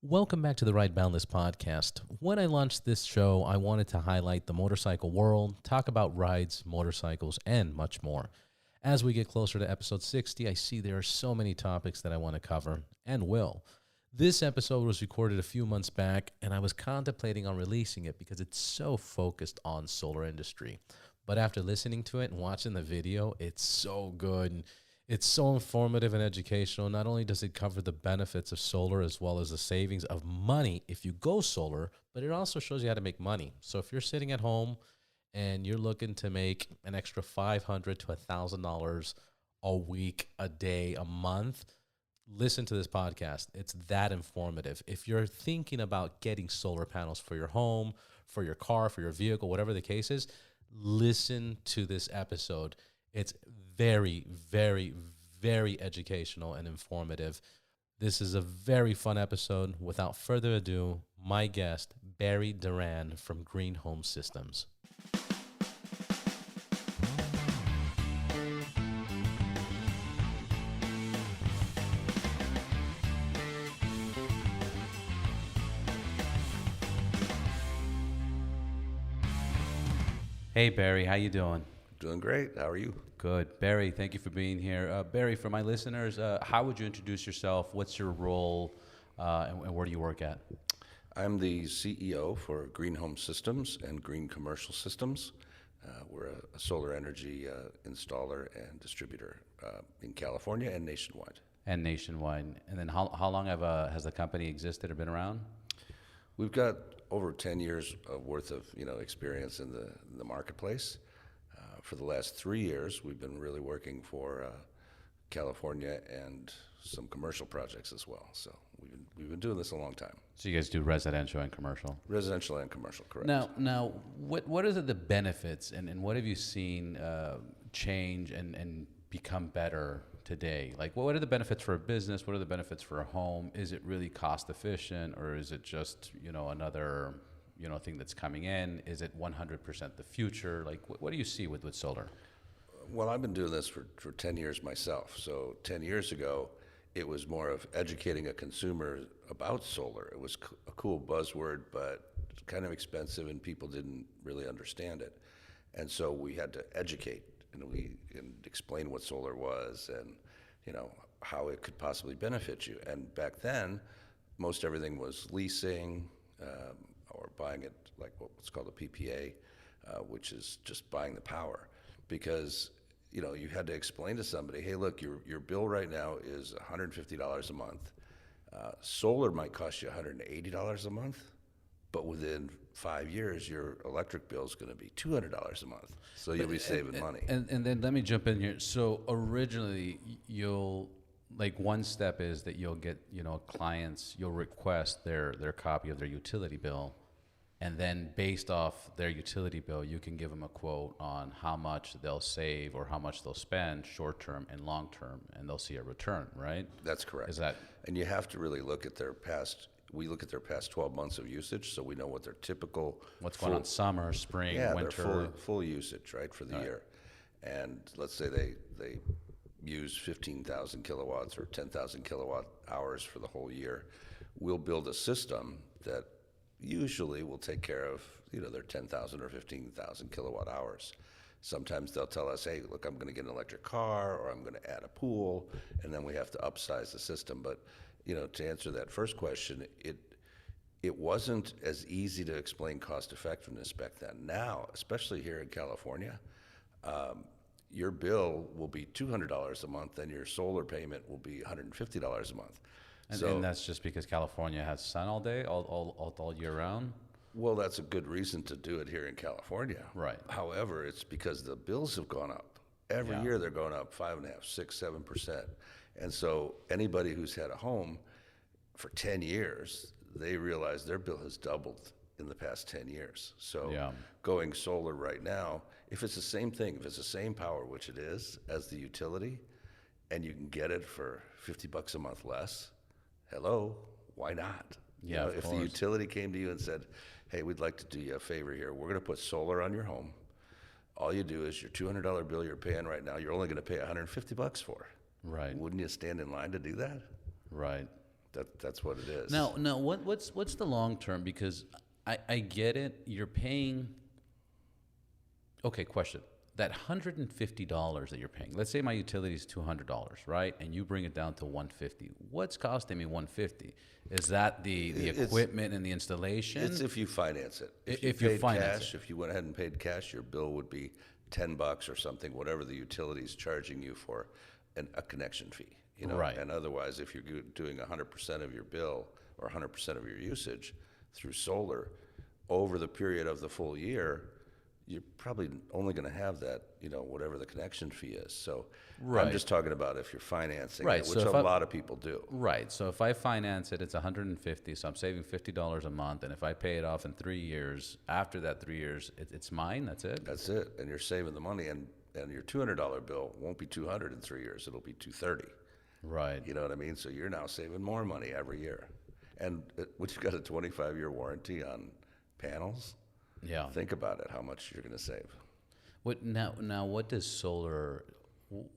Welcome back to the Ride Boundless podcast. When I launched this show, I wanted to highlight the motorcycle world, talk about rides, motorcycles, and much more. As we get closer to episode 60, I see there are so many topics that I want to cover and will. This episode was recorded a few months back, and I was contemplating on releasing it because it's so focused on solar industry. But after listening to it and watching the video, it's so good. It's so informative and educational. Not only does it cover the benefits of solar as well as the savings of money if you go solar, but it also shows you how to make money. So if you're sitting at home and you're looking to make an extra $500 to $1,000 a week, a day, a month, listen to this podcast. It's that informative. If you're thinking about getting solar panels for your home, for your car, for your vehicle, whatever the case is, listen to this episode. It's very, very, very educational and informative. This is a very fun episode. Without further ado, my guest, Barry Durand from Green Home Systems. Hey, Barry, how you doing? Doing great. How are you? Good. Barry, thank you for being here. Barry, for my listeners, how would you introduce yourself? What's your role, and where do you work at? I'm the CEO for Green Home Systems and Green Commercial Systems. We're a solar energy installer and distributor in California and nationwide. And nationwide. And then how long has the company existed or been around? We've got over 10 years worth of experience in the marketplace. For the last 3 years, we've been really working for California and some commercial projects as well. So we've been doing this a long time. So you guys do residential and commercial? Residential and commercial, correct. Now, what are the benefits and what have you seen change and become better today? Like, what are the benefits for a business? What are the benefits for a home? Is it really cost efficient, or is it just another thing that's coming in? Is it 100% the future? Like, what do you see with solar? Well, I've been doing this for 10 years myself. So 10 years ago, it was more of educating a consumer about solar. It was a cool buzzword, but kind of expensive, and people didn't really understand it. And so we had to educate and explain what solar was and how it could possibly benefit you. And back then, most everything was leasing, or buying it like what's called a PPA, which is just buying the power. Because you had to explain to somebody, hey, look, your bill right now is $150 a month. Solar might cost you $180 a month, but within 5 years, your electric bill is going to be $200 a month. So you'll be saving money. And then let me jump in here. So originally, one step is that you'll get, clients, you'll request their copy of their utility bill. And then based off their utility bill, you can give them a quote on how much they'll save or how much they'll spend short-term and long-term, and they'll see a return, right? That's correct. Is that? And you have to really look at their past. We look at their past 12 months of usage, so we know what their typical What's going on summer, spring, winter. Their full usage, right, for the year. And let's say they use 15,000 kilowatts or 10,000 kilowatt hours for the whole year. We'll build a system that usually will take care of their 10,000 or 15,000 kilowatt hours. Sometimes they'll tell us, hey, look, I'm going to get an electric car, or I'm going to add a pool, and then we have to upsize the system. But to answer that first question, it wasn't as easy to explain cost effectiveness back then. Now, especially here in California, your bill will be $200 a month, and your solar payment will be $150 a month. And that's just because California has sun all day, all year round? Well, that's a good reason to do it here in California. Right. However, it's because the bills have gone up. Every year they're going up 5.5%, 6%, 7%. And so anybody who's had a home for 10 years, they realize their bill has doubled in the past 10 years. So going solar right now, if it's the same thing, if it's the same power, which it is, as the utility, and you can get it for $50 a month less, hello, why not? Yeah, if the utility came to you and said, hey, we'd like to do you a favor here. We're going to put solar on your home. All you do is your $200 bill you're paying right now, you're only going to pay $150 for. Right. Wouldn't you stand in line to do that? Right. That's what it is. Now, what's the long term? Because I get it. You're paying. Okay, question. That $150 that you're paying. Let's say my utility is $200, right? And you bring it down to $150. What's costing me $150? Is that the equipment and the installation? It's if you finance it. If you paid finance cash, it. if you went ahead and paid cash, your bill would be $10 or something, whatever the utility is charging you for a connection fee. You know? Right. And otherwise, if you're doing 100% of your bill or 100% of your usage through solar over the period of the full year, you're probably only going to have that, whatever the connection fee is. So Right. I'm just talking about if you're financing Right, it, so which if a lot of people do. Right. So if I finance it, it's $150. So I'm saving $50 a month. And if I pay it off in 3 years, after that 3 years, it's mine. That's it. That's it. And you're saving the money. And your $200 bill won't be $200 in 3 years. It'll be $230. Right. You know what I mean? So you're now saving more money every year. And when you've got a 25-year warranty on panels, Yeah. think about it, how much you're going to save. What now? What does solar?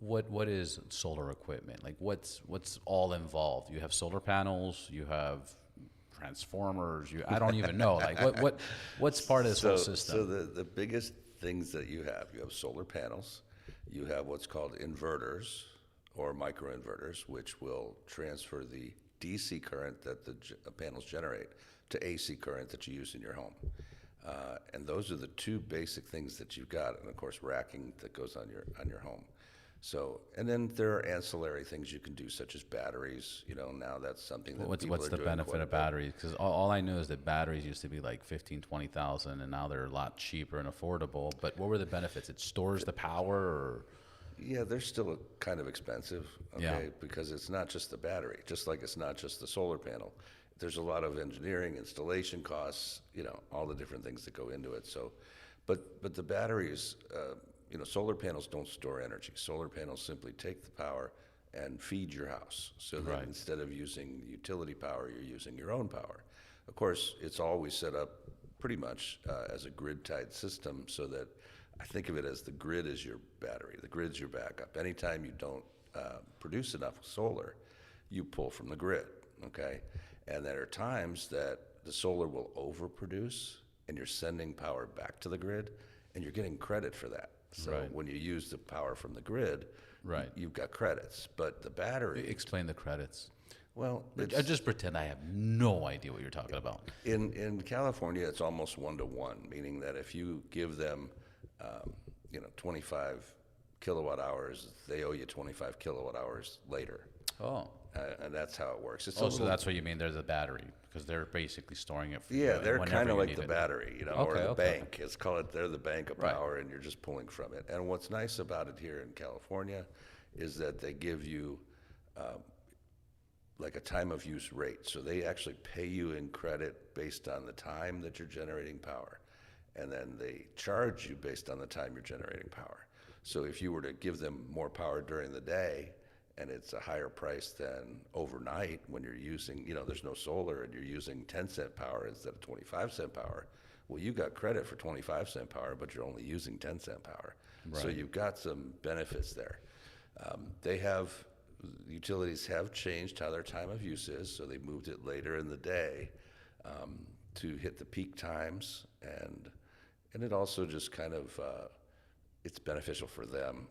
What is solar equipment? Like what's all involved? You have solar panels. You have transformers. I don't even know. Like what's part of this whole system? So the biggest things that you have solar panels. You have what's called inverters or microinverters, which will transfer the DC current that the panels generate to AC current that you use in your home. And those are the two basic things that you've got, and of course racking that goes on your home. So, and then there are ancillary things you can do, such as batteries. Now that's something that people What's are the doing benefit quite a of bit. batteries? Because all I know is that batteries used to be like 15,000-20,000, and now they're a lot cheaper and affordable. But what were the benefits? It stores the power, or Yeah, they're still kind of expensive, okay, Yeah. because it's not just the battery, just like it's not just the solar panel. There's a lot of engineering, installation costs, all the different things that go into it. So, but the batteries, solar panels don't store energy. Solar panels simply take the power and feed your house. So that Right. instead of using utility power, you're using your own power. Of course, it's always set up pretty much as a grid-tied system, so that I think of it as the grid is your battery, the grid's your backup. Anytime you don't produce enough solar, you pull from the grid, okay? And there are times that the solar will overproduce and you're sending power back to the grid and you're getting credit for that. So Right. when you use the power from the grid, Right. you've got credits. But the battery, explain the credits. well, I just pretend I have no idea what you're talking about. in California, it's almost 1-to-1, meaning that if you give them, 25 kilowatt hours, they owe you 25 kilowatt hours later. Oh. And that's how it works. It's a So little- that's what you mean. There's a battery because they're basically storing it for you. Yeah, they're whenever kind of you like need the it. battery, or Okay, the okay. bank. It's called they're the bank of Right. power, and you're just pulling from it. And what's nice about it here in California is that they give you like a time of use rate. So they actually pay you in credit based on the time that you're generating power. And then they charge you based on the time you're generating power. So if you were to give them more power during the day, and it's a higher price than overnight when you're using, there's no solar and you're using 10-cent power instead of 25-cent power, well, you got credit for 25-cent power, but you're only using 10-cent power. So Right. you've got some benefits there. Utilities have changed how their time of use is, so they moved it later in the day to hit the peak times, and it also just kind of, it's beneficial for them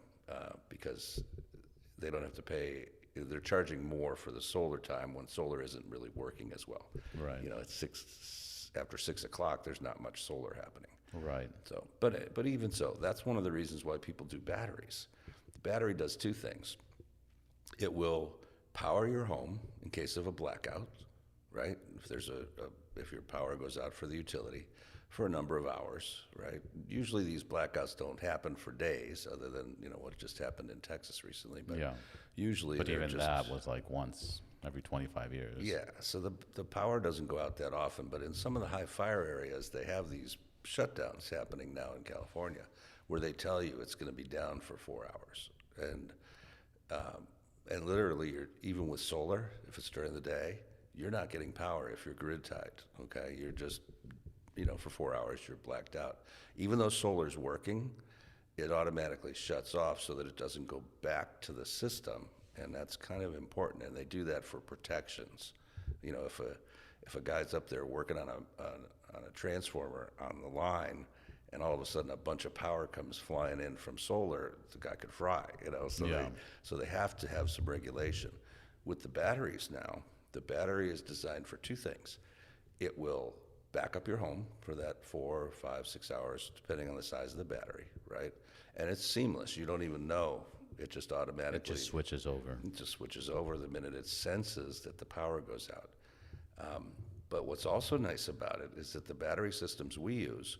because they don't have to pay. They're charging more for the solar time when solar isn't really working as well. Right. It's after 6 o'clock. There's not much solar happening. Right. So, but even so, that's one of the reasons why people do batteries. The battery does two things. It will power your home in case of a blackout, right? If your power goes out for the utility for a number of hours, right? Usually these blackouts don't happen for days, other than what just happened in Texas recently. But Yeah. usually, But they're even just, that was like once every 25 years. yeah. So the power doesn't go out that often, but in some of the high fire areas, they have these shutdowns happening now in California, where they tell you it's going to be down for 4 hours, and literally, even with solar, if it's during the day, you're not getting power if you're grid tied. Okay, you're just, for 4 hours you're blacked out. Even though solar's working, it automatically shuts off so that it doesn't go back to the system, and that's kind of important. And they do that for protections. If a guy's up there working on a transformer on the line, and all of a sudden a bunch of power comes flying in from solar, the guy could fry. So they have to have some regulation. With the batteries now, the battery is designed for two things. It will back up your home for that 4, 5, 6 hours, depending on the size of the battery, right? And it's seamless. You don't even know. It just automatically. It just switches over. It just switches over the minute it senses that the power goes out. But what's also nice about it is that the battery systems we use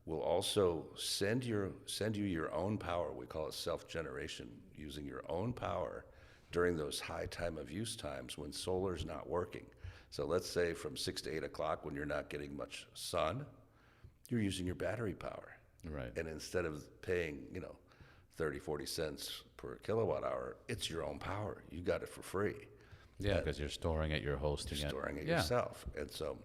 will also send you your own power. We call it self-generation, using your own power during those high time of use times when solar's not working. So let's say from 6 to 8 o'clock when you're not getting much sun, you're using your battery power. Right. And instead of paying, 30, 40 cents per kilowatt hour, it's your own power. You got it for free. Yeah, because you're storing it, you're hosting it. You're storing it yourself. And so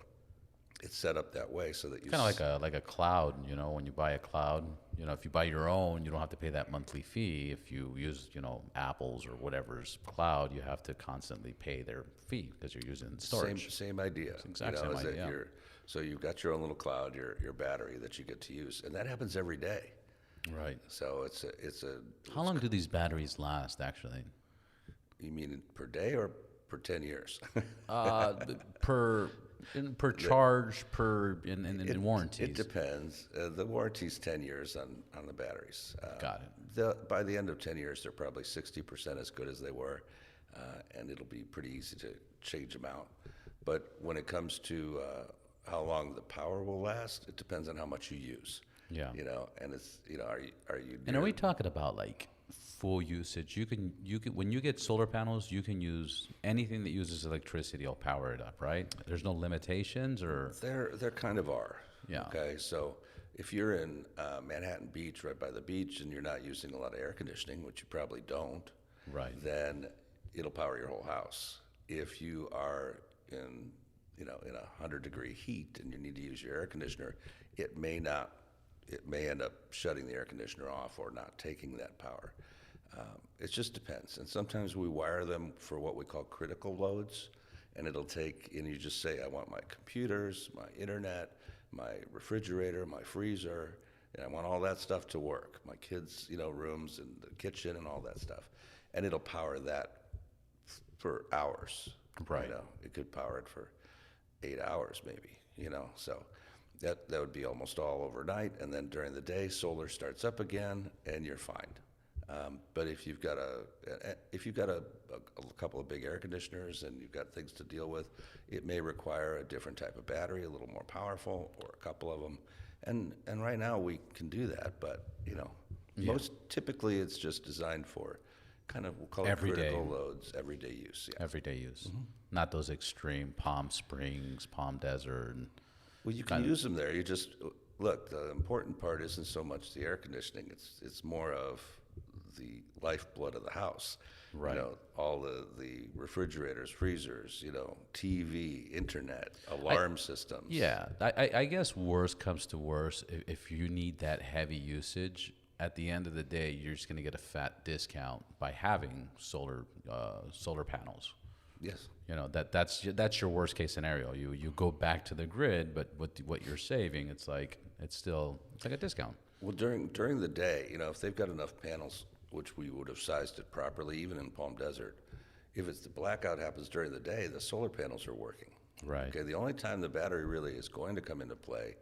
it's set up that way so that you... Kind of like a cloud, when you buy a cloud, if you buy your own, you don't have to pay that monthly fee. If you use, Apple's or whatever's cloud, you have to constantly pay their fee because you're using storage. Same idea. Exact same idea. So you've got your own little cloud, your battery that you get to use, and that happens every day. Right. So How long do these batteries last, actually? You mean per day or per 10 years? Per charge, in warranties. It depends. The warranty's 10 years on the batteries. Got it. By the end of 10 years, they're probably 60% as good as they were, and it'll be pretty easy to change them out. But when it comes to how long the power will last, it depends on how much you use. Yeah. And it's, are you... And are we talking about like full usage? You can when you get solar panels, you can use anything that uses electricity will power it up, right? There's no limitations, or there kind of are. Yeah. Okay, so if you're in Manhattan Beach, right by the beach, and you're not using a lot of air conditioning, which you probably don't, right, then it'll power your whole house. If you are in 100-degree heat and you need to use your air conditioner, it may end up shutting the air conditioner off or not taking that power. It just depends. And sometimes we wire them for what we call critical loads, and you just say, I want my computers, my internet, my refrigerator, my freezer, and I want all that stuff to work. My kids', rooms and the kitchen and all that stuff. And it'll power that for hours. Right. It could power it for 8 hours maybe, so that would be almost all overnight. And then during the day, solar starts up again and you're fine. But if you've got a couple of big air conditioners and you've got things to deal with, it may require a different type of battery, a little more powerful, or a couple of them. And right now we can do that, but most typically it's just designed for kind of, we'll call it critical loads, everyday use. Yeah. Everyday use, not those extreme Palm Springs, Palm Desert. Well, you can use them there. You just look. The important part isn't so much the air conditioning. It's more of the lifeblood of the house. Right. All the refrigerators, freezers, TV, internet, alarm systems. Yeah. I guess worst comes to worst, if you need that heavy usage, at the end of the day, you're just going to get a fat discount by having solar panels. Yes. That's your worst case scenario. You go back to the grid, but what you're saving, it's like a discount. Well, during the day, if they've got enough panels, which we would have sized it properly, even in Palm Desert, if it's the blackout happens during the day, the solar panels are working. Right. Okay. The only time the battery really is going to come into play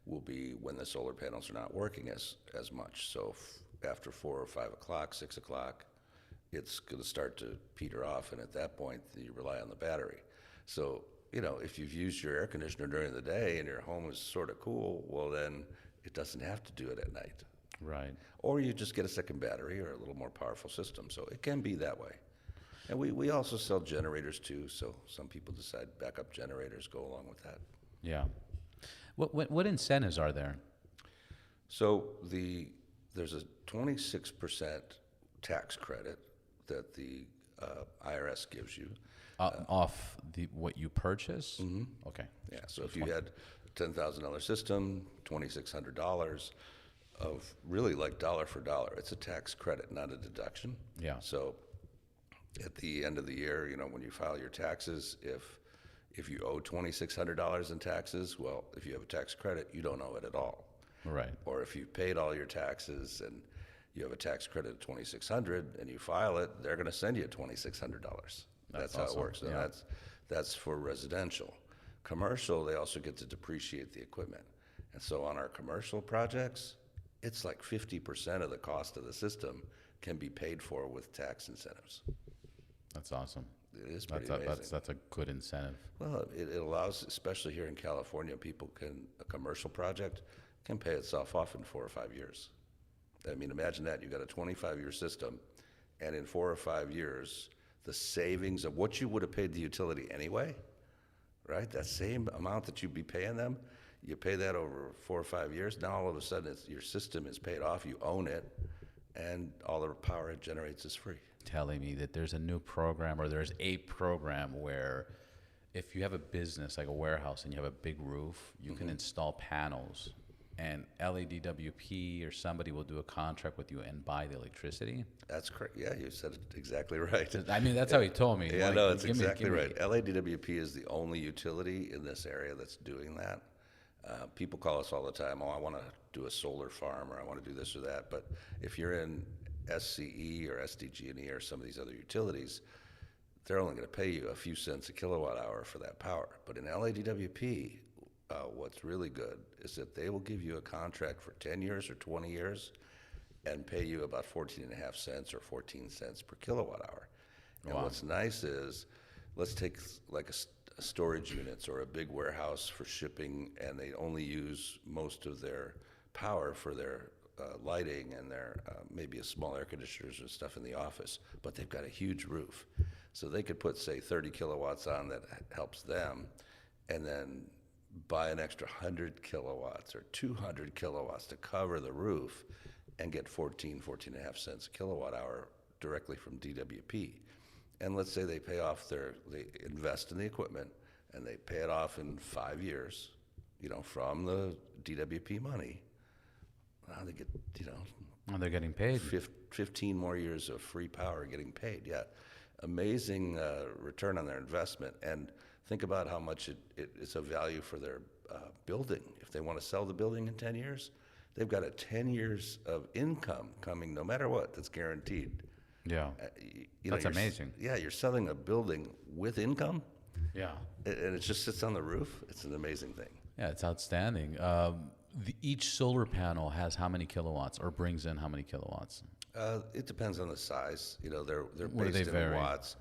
will be when the solar panels are not working as much. So after 4 or 5 o'clock, 6 o'clock, it's going to start to peter off, and at that point, you rely on the battery. So, if you've used your air conditioner during the day and your home is sort of cool, well, then it doesn't have to do it at night. Right. Or you just get a second battery or a little more powerful system. So it can be that way. And we also sell generators too, so some people decide backup generators go along with that. Yeah. What incentives are there? So there's a 26% tax credit that the IRS gives you. Off what you purchase? Mm-hmm. Okay. Yeah, so if you had a $10,000 system, $2,600 of really like dollar for dollar. It's a tax credit, not a deduction. Yeah. So at the end of the year, when you file your taxes, if If you owe $2,600 in taxes, well, if you have a tax credit, you don't owe it at all. Right. Or if you've paid all your taxes and you have a tax credit of $2,600 and you file it, they're going to send you $2,600. That's how awesome. it works. And Yeah. that's for residential. Commercial, they also get to depreciate the equipment. And so on our commercial projects, it's like 50% of the cost of the system can be paid for with tax incentives. That's awesome. It is pretty amazing. That's a good incentive. Well, it allows, especially here in California, a commercial project can pay itself off in 4 or 5 years. I mean, imagine that. You've got a 25-year system, and in 4 or 5 years, the savings of what you would have paid the utility anyway, right? That same amount that you'd be paying them, you pay that over 4 or 5 years. Now all of a sudden, your system is paid off. You own it, and all the power it generates is free. Telling me that there's a new program, or there's a program where if you have a business like a warehouse and you have a big roof, you can install panels, and LADWP or somebody will do a contract with you and buy the electricity. That's correct. Yeah, you said it exactly right. I mean, that's how he told me. Yeah, Like, no, it's give me- exactly give me- right. LADWP is the only utility in this area that's doing that. People call us all the time, oh, I want to do a solar farm, or I want to do this or that. But if you're in SCE or SDG&E or some of these other utilities, they're only going to pay you a few cents a kilowatt hour for that power. But in LADWP, what's really good is that they will give you a contract for 10 years or 20 years and pay you about 14.5 cents or 14 cents per kilowatt hour. And Wow. what's nice is, let's take like a storage units or a big warehouse for shipping, and they only use most of their power for their lighting and their maybe a small air conditioners and stuff in the office, but they've got a huge roof. So they could put, say, 30 kilowatts on that helps them, and then buy an extra 100 kilowatts or 200 kilowatts to cover the roof and get 14.5 cents a kilowatt hour directly from DWP. And let's say they pay off they invest in the equipment and they pay it off in 5 years, from the DWP money. Now they get, Oh, they're getting paid. 15 more years of free power getting paid. Yeah, amazing return on their investment. And think about how much it's a value for their building. If they want to sell the building in 10 years, they've got 10 years of income coming no matter what, that's guaranteed. Yeah. That's amazing. Yeah, you're selling a building with income, Yeah. and it just sits on the roof. It's an amazing thing. Yeah, it's outstanding. Each solar panel has how many kilowatts, or brings in how many kilowatts? It depends on the size. They're What do based they in vary? watts.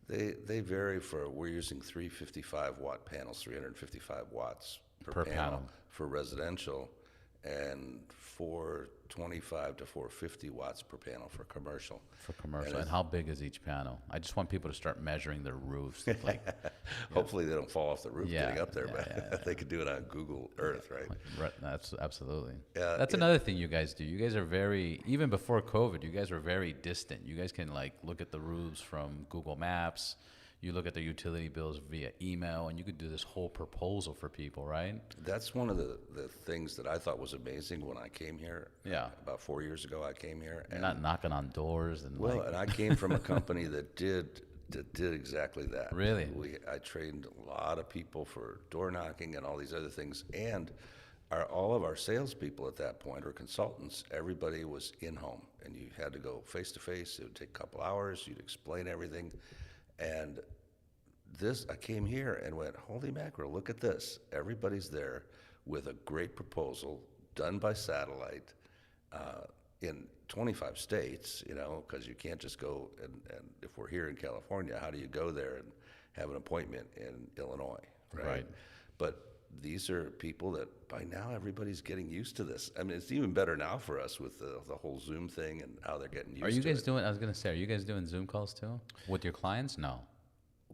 They vary we're using 355 watt panels, 355 watts per panel. for residential, and 425 to 450 watts per panel for commercial. For commercial. And And how big is each panel? I just want people to start measuring their roofs. Like, Hopefully they don't fall off the roof Yeah, getting up there, yeah, but they could do it on Google Earth, right? right, that's absolutely. Yeah, That's another thing you guys do. You guys are even before COVID, you guys were very distant. You guys can look at the roofs from Google Maps. You look at their utility bills via email, and you could do this whole proposal for people, right? That's one of the things that I thought was amazing when I came here. Yeah. About 4 years ago, I came here. You're not knocking on doors and Well, and I came from a company that did exactly that. Really? I trained a lot of people for door knocking and all these other things, and all of our salespeople at that point, or consultants, everybody was in home, and you had to go face to face. It would take a couple hours. You'd explain everything, and I came here and went, holy mackerel, look at this. Everybody's there with a great proposal done by satellite in 25 states, because you can't just go, and if we're here in California, how do you go there and have an appointment in Illinois, right? Right. But these are people that by now everybody's getting used to this. I mean, it's even better now for us with the whole Zoom thing and how they're getting used to it. Are you guys doing, I was going to say, are you guys doing Zoom calls too? With your clients? No.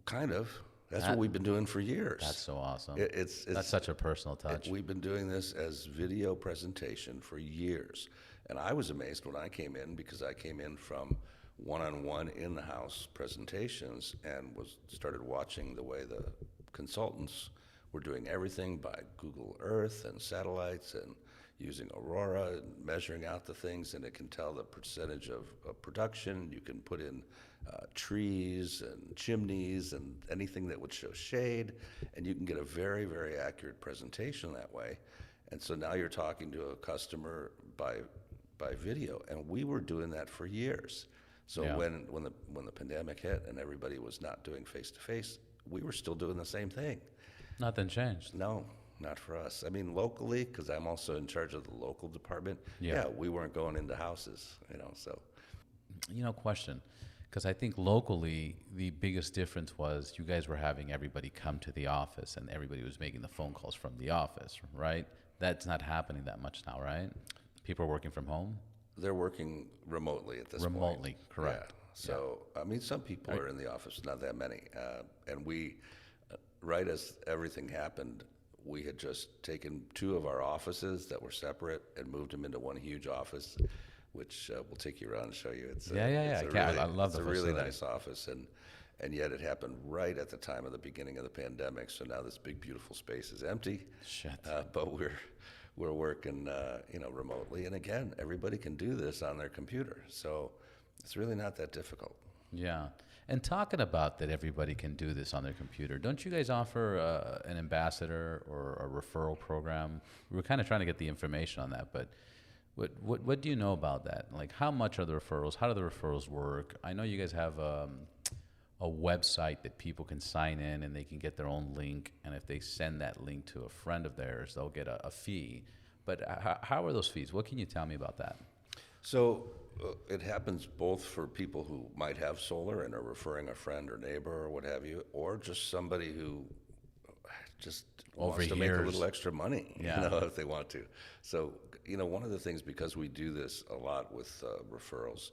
Kind of. That's what we've been doing for years. That's so awesome. It's That's such a personal touch. We've been doing this as video presentation for years. And I was amazed when I came in, because I came in from one-on-one in the house presentations and started watching the way the consultants were doing everything by Google Earth and satellites, and using Aurora and measuring out the things, and it can tell the percentage of production. You can put in trees and chimneys and anything that would show shade, and you can get a very, very accurate presentation that way. And so now you're talking to a customer by video, and we were doing that for years. So Yeah. when the pandemic hit and everybody was not doing face to face, we were still doing the same thing. Nothing changed. No, not for us. I mean, locally, because I'm also in charge of the local department. Yeah. We weren't going into houses, so. Question, because I think locally the biggest difference was you guys were having everybody come to the office and everybody was making the phone calls from the office, right? That's not happening that much now, right? People are working from home? They're working remotely at this point. Remotely, correct. Yeah. So, I mean, some people are in the office, not that many. And we, right as everything happened, we had just taken 2 of our offices that were separate and moved them into one huge office, which we'll take you around and show you. It's I love the It's a really facility. nice office, and yet it happened right at the time of the beginning of the pandemic. So now this big, beautiful space is empty. Shit. But we're working, remotely. And again, everybody can do this on their computer. So it's really not that difficult. Yeah. And talking about that everybody can do this on their computer, don't you guys offer an ambassador or a referral program? We were kind of trying to get the information on that, but what do you know about that? Like, how much are the referrals? How do the referrals work? I know you guys have a website that people can sign in and they can get their own link, and if they send that link to a friend of theirs, they'll get a fee. But how are those fees? What can you tell me about that? So it happens both for people who might have solar and are referring a friend or neighbor or what have you, or just somebody who just wants to make a little extra money, if they want to. So, one of the things, because we do this a lot with referrals,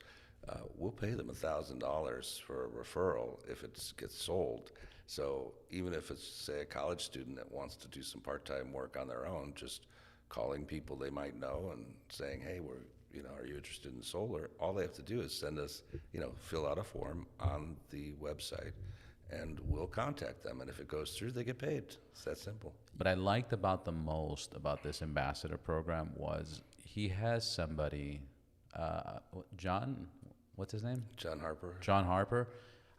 we'll pay them $1,000 for a referral if it gets sold. So even if it's, say, a college student that wants to do some part-time work on their own, just calling people they might know and saying, hey, are you interested in solar? All they have to do is send us, fill out a form on the website, and we'll contact them. And if it goes through, they get paid. It's that simple. What I liked about the most about this ambassador program was he has somebody, John, what's his name? John Harper. John Harper.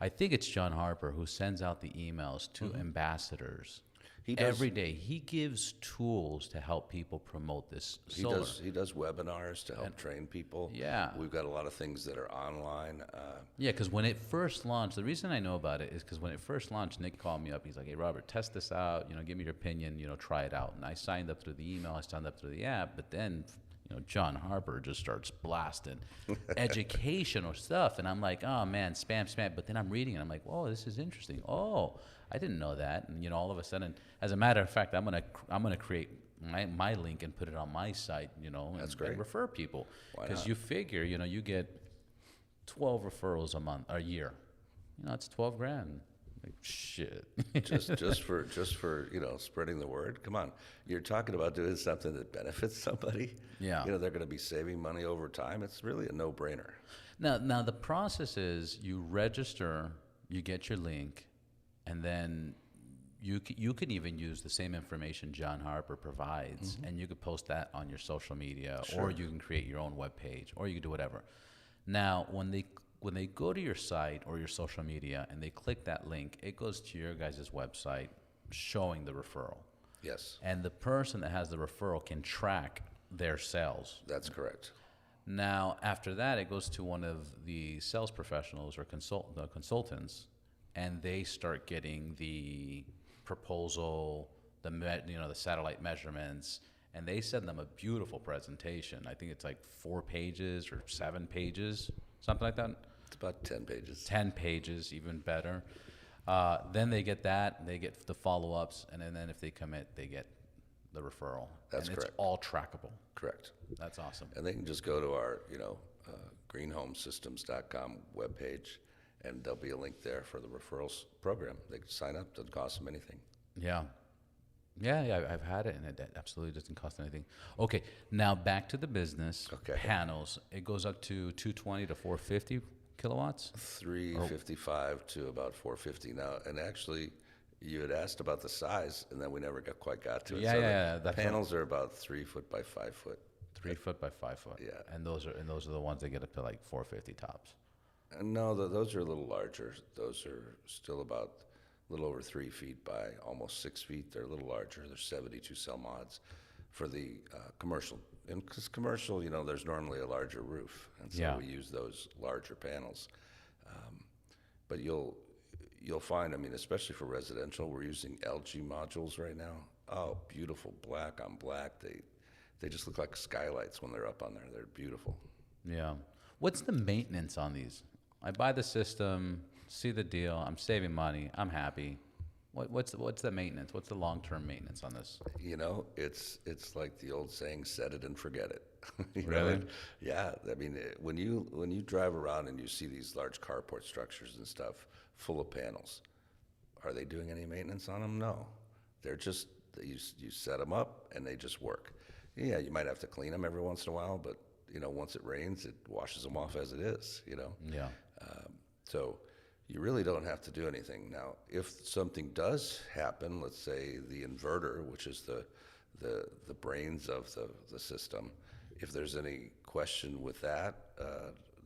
I think it's John Harper who sends out the emails to ambassadors. He does, every day. He gives tools to help people promote this solar. He does webinars to help train people. Yeah. We've got a lot of things that are online. Yeah, because when it first launched, the reason I know about it is because when it first launched, Nick called me up. He's like, hey, Robert, test this out. Give me your opinion. Try it out. And I signed up through the email. I signed up through the app. But then, John Harper just starts blasting educational stuff. And I'm like, oh, man, spam. But then I'm reading and I'm like, whoa, this is interesting. Oh, I didn't know that. And, all of a sudden, as a matter of fact, I'm gonna create my link and put it on my site, That's great. and refer people. Why Because not? you figure, you get 12 referrals a year. It's $12,000. Like, shit. just for spreading the word. Come on, you're talking about doing something that benefits somebody. Yeah. They're going to be saving money over time. It's really a no-brainer. Now the process is you register, you get your link, and then you can even use the same information John Harper provides, and you could post that on your social media, or you can create your own web page, or you can do whatever. Now, when they go to your site or your social media and they click that link, it goes to your guys' website showing the referral. Yes, And the person that has the referral can track their sales. that's correct. Now, after that, it goes to one of the sales professionals or consultants, and they start getting the proposal, the satellite measurements, and they send them a beautiful presentation. I think it's like 4 pages or 7 pages, something like that. It's about 10 pages. 10 pages, even better. Then they get that, they get the follow-ups, and then if they commit, they get the referral. That's and correct. It's all trackable. Correct. That's awesome. And they can just go to our, greenhomesystems.com webpage, and there'll be a link there for the referrals program. They can sign up. Doesn't cost them anything. Yeah. Yeah, I've had it, and it absolutely doesn't cost anything. Okay, now back to the business. Okay. Panels. It goes up to 220 to 450 kilowatts. 355 to about 450 now. And actually, You had asked about the size, and then we never quite got to it. Yeah, So yeah, the that's panels are about 3 foot by 5 foot. 3 foot by 5 foot. Yeah. And those are the ones that get up to like 450 tops. And no, those are a little larger. Those are still about a little over 3 feet by almost 6 feet. They're a little larger. They're 72 cell mods for the commercial. And because commercial, there's normally a larger roof, and so Yeah. we use those larger panels. But you'll find, especially for residential, we're using LG modules right now. Oh, beautiful, black on black. They just look like skylights when they're up on there. They're beautiful. Yeah. What's the maintenance on these? I buy the system, see the deal. I'm saving money. I'm happy. What's the maintenance? What's the long-term maintenance on this? It's like the old saying, set it and forget it. Really? Yeah. When you drive around and you see these large carport structures and stuff full of panels, are they doing any maintenance on them? No. They're just, you set them up and they just work. Yeah, you might have to clean them every once in a while, but once it rains, it washes them off as it is, Yeah. So you really don't have to do anything. Now, if something does happen, let's say the inverter, which is the brains of the system, if there's any question with that,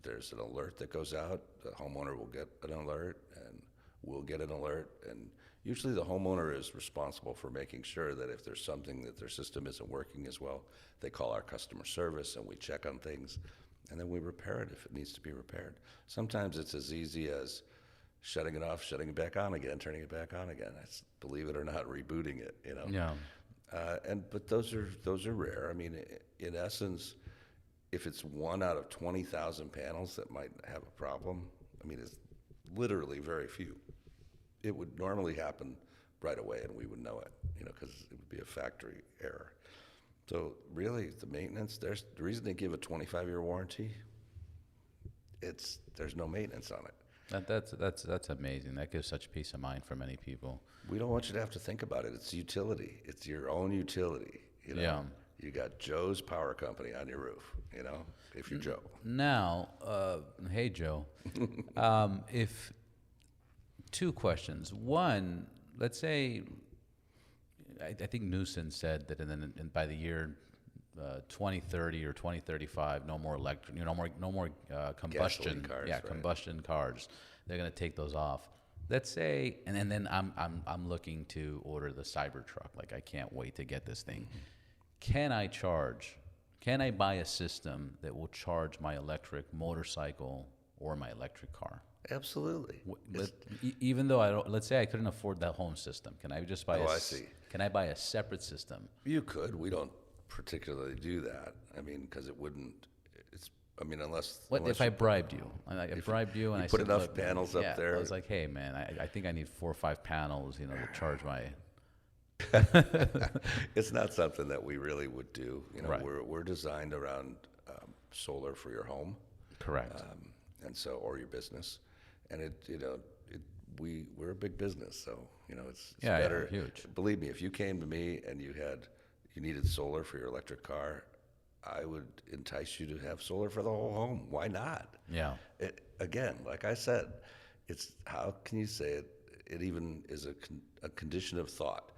there's an alert that goes out. The homeowner will get an alert, and we'll get an alert. And usually the homeowner is responsible for making sure that if there's something that their system isn't working as well, they call our customer service and we check on things, and then we repair it if it needs to be repaired. Sometimes it's as easy as shutting it off, shutting it back on again, turning it back on again. That's, believe it or not, rebooting it. Yeah. But those are rare. In essence, if it's 1 out of 20,000 panels that might have a problem, it's literally very few. It would normally happen right away, and we would know it, because it would be a factory error. So really, the maintenance, the reason they give a 25-year warranty, there's no maintenance on it. That's amazing. That gives such peace of mind for many people. We don't want you to have to think about it. It's utility. It's your own utility. Yeah. You got Joe's Power Company on your roof, if you're Joe. Now, hey Joe, if two questions. One, let's say, I think Newsom said that by the year 2030 or 2035, no more electric, no more combustion. Gasoline cars, yeah, right. combustion cars. They're going to take those off. Let's say, and then I'm looking to order the Cybertruck. Like, I can't wait to get this thing. Can I buy a system that will charge my electric motorcycle or my electric car? Absolutely. Even though let's say I couldn't afford that home system, can I just buy I see. Can I buy a separate system? You could. We don't particularly do that. Because it wouldn't. Unless. What unless if I bribed you? I bribed you, and I put said, enough "Look, panels yeah, up there. I was like, hey man, I think I need 4 or 5 panels, to charge my. It's not something that we really would do. Right. We're designed around solar for your home. Correct. And so, or your business, and we're a big business, so it's better. Yeah, huge. Believe me, if you came to me and you needed solar for your electric car, I would entice you to have solar for the whole home. Why not? Yeah. Again, like I said, it's how can you say it? It even is a condition of thought.